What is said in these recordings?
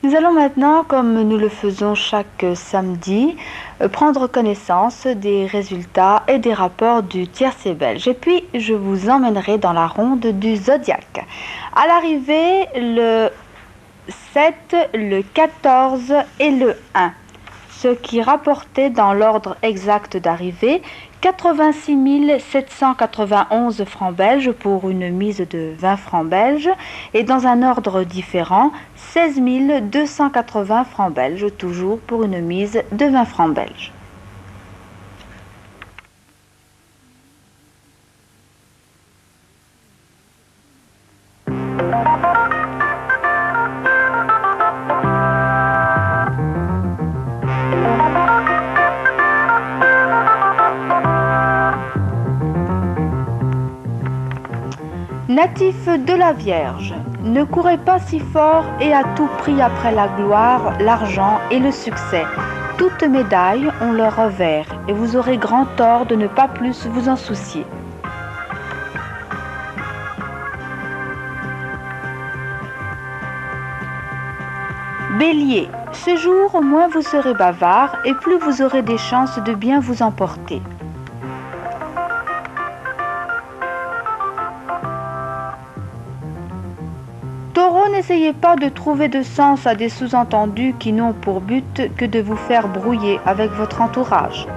Nous allons maintenant, comme nous le faisons chaque samedi, prendre connaissance des résultats et des rapports du tiercé belge. Et puis, je vous emmènerai dans la ronde du zodiaque. À l'arrivée, le 7, le 14 et le 1. Ce qui rapportait dans l'ordre exact d'arrivée 86 791 francs belges pour une mise de 20 francs belges et dans un ordre différent 16 280 francs belges toujours pour une mise de 20 francs belges. Natif de la Vierge, ne courez pas si fort et à tout prix après la gloire, l'argent et le succès. Toutes médailles ont leur revers et vous aurez grand tort de ne pas plus vous en soucier. Bélier, ce jour, moins vous serez bavard et plus vous aurez des chances de bien vous emporter. Taureau, n'essayez pas de trouver de sens à des sous-entendus qui n'ont pour but que de vous faire brouiller avec votre entourage.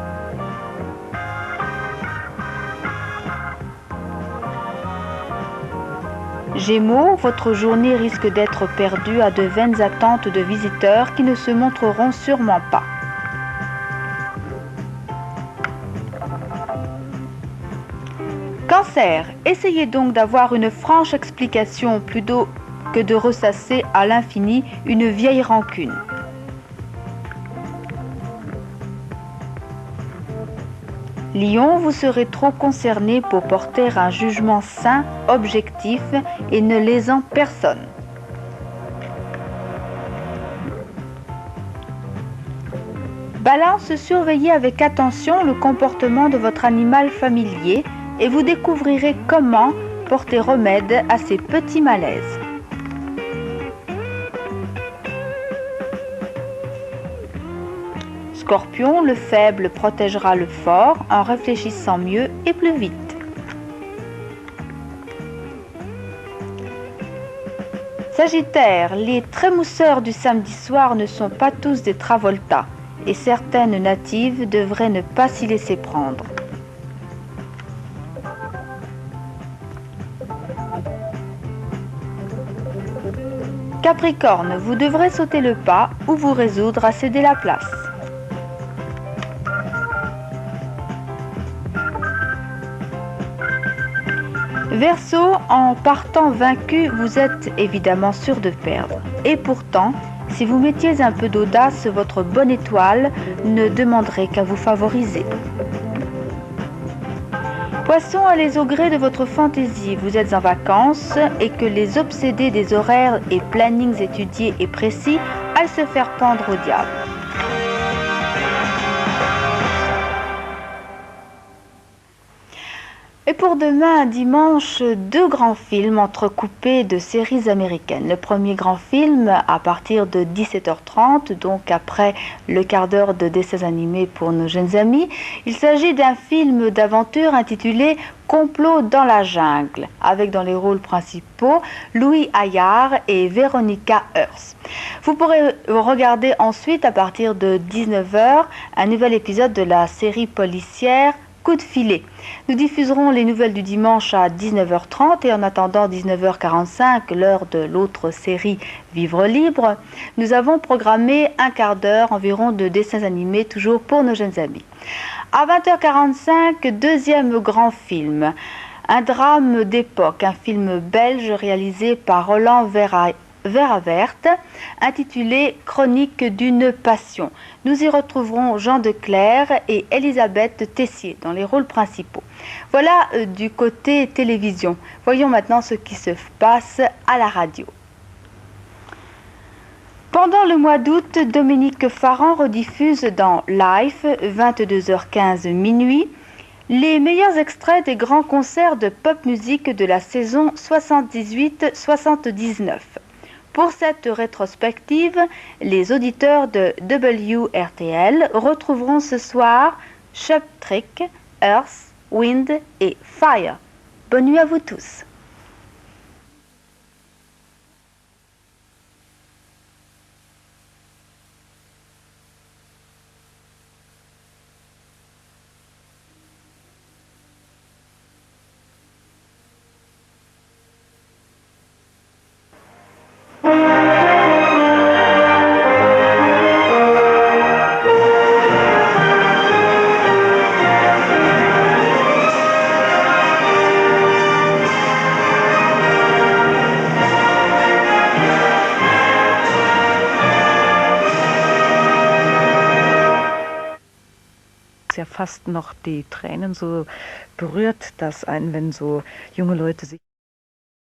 Gémeaux, votre journée risque d'être perdue à de vaines attentes de visiteurs qui ne se montreront sûrement pas. Cancer, essayez donc d'avoir une franche explication plutôt que de ressasser à l'infini une vieille rancune. Lion, vous serez trop concerné pour porter un jugement sain, objectif et ne lésant personne. Balance, surveillez avec attention le comportement de votre animal familier et vous découvrirez comment porter remède à ces petits malaises. Scorpion, le faible protégera le fort en réfléchissant mieux et plus vite. Sagittaire, les trémousseurs du samedi soir ne sont pas tous des Travolta et certaines natives devraient ne pas s'y laisser prendre. Capricorne, vous devrez sauter le pas ou vous résoudre à céder la place. Verseau, en partant vaincu, vous êtes évidemment sûr de perdre. Et pourtant, si vous mettiez un peu d'audace, votre bonne étoile ne demanderait qu'à vous favoriser. Poisson, allez au gré de votre fantaisie. Vous êtes en vacances et que les obsédés des horaires et plannings étudiés et précis aillent se faire pendre au diable. Et pour demain, dimanche, 2 grands films entrecoupés de séries américaines. Le premier grand film à partir de 17h30, donc après le quart d'heure de dessins animés pour nos jeunes amis. Il s'agit d'un film d'aventure intitulé Complot dans la jungle, avec dans les rôles principaux Louis Aillard et Veronica Hearst. Vous pourrez regarder ensuite à partir de 19h un nouvel épisode de la série policière Coup de filet. Nous diffuserons les nouvelles du dimanche à 19h30 et en attendant 19h45, l'heure de l'autre série Vivre libre, nous avons programmé un quart d'heure environ de dessins animés toujours pour nos jeunes amis. À 20h45, deuxième grand film, un drame d'époque, un film belge réalisé par Roland Veravert, intitulé Chronique d'une passion. Nous y retrouverons Jean Declercq et Elisabeth Tessier dans les rôles principaux. Voilà du côté télévision. Voyons maintenant ce qui se passe à la radio. Pendant le mois d'août, Dominique Farran rediffuse dans Life, 22h15 minuit, les meilleurs extraits des grands concerts de pop musique de la saison 78-79. Pour cette rétrospective, les auditeurs de WRTL retrouveront ce soir Shub Trick, Earth, Wind et Fire. Bonne nuit à vous tous. Ja fast noch die Tränen so berührt, dass einen, wenn so junge Leute sich